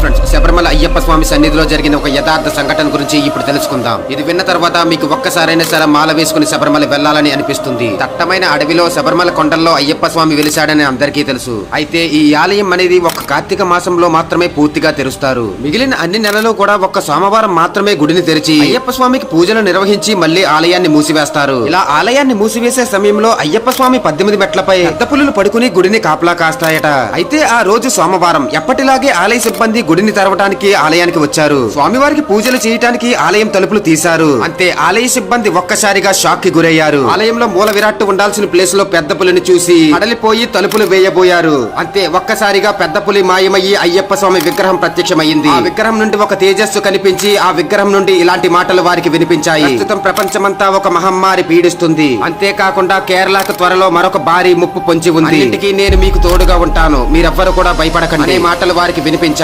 Friends, Sabarimala Ayyappa స్వామి సన్నిధిలో జరిగిన ఒక యథార్థ సంఘటన గురించి ఇప్పుడు తెలుసుకుందాం. ఇది విన్న తర్వాత మీకు ఒక్కసారైనా సరే మాల వేసుకుని శబరిమల వెళ్లాలని అనిపిస్తుంది. దట్టమైన అడవిలో శబరిమల కొండల్లో అయ్యప్ప స్వామి వెలిశాడని అందరికీ తెలుసు. అయితే ఈ ఆలయం అనేది ఒక్క కార్తీక మాసంలో మాత్రమే పూర్తిగా తెరుస్తారు. మిగిలిన అన్ని నెలలు కూడా ఒక్క సోమవారం మాత్రమే గుడిని తెరిచి అయ్యప్ప స్వామికి పూజలు నిర్వహించి మళ్లీ ఆలయాన్ని మూసివేస్తారు. ఇలా ఆలయాన్ని మూసివేసే సమయంలో అయ్యప్ప స్వామి 18 మెట్లపై పెద్ద పులులు పడుకుని గుడిని కాపలా కాస్తాయట. అయితే ఆ రోజు సోమవారం ఎప్పటిలాగే ఆలయ సిబ్బంది గుడిని తెరవడానికి ఆలయానికి వచ్చారు. స్వామివారికి పూజలు చేయడానికి ఆలయం తలుపులు తీశారు. అంతే ఆలయ సిబ్బంది ఒక్కసారిగా షాక్ కి గురయ్యారు. ఆలయంలో మూల విరాట్టు ఉండాల్సిన ప్లేస్ లో పెద్ద పులిని చూసి అడలిపోయి తలుపులు వేయబోయారు. అంతే ఒక్కసారిగా పెద్ద పులి మాయమయ్యి అయ్యప్ప స్వామి విగ్రహం ప్రత్యక్షమైంది. ఆ విగ్రహం నుండి ఒక తేజస్సు కనిపించి ఆ విగ్రహం నుండి ఇలాంటి మాటలు వారికి వినిపించాయి. ప్రస్తుతం ప్రపంచమంతా ఒక మహమ్మారి పీడిస్తుంది. అంతేకాకుండా కేరళకు త్వరలో మరొక భారీ ముప్పు పొంచి ఉంది. ఇంటికి నేను మీకు తోడుగా ఉంటాను, మీరెవ్వరు కూడా భయపడకండి అనే మాటలు వారికి వినిపించాయి.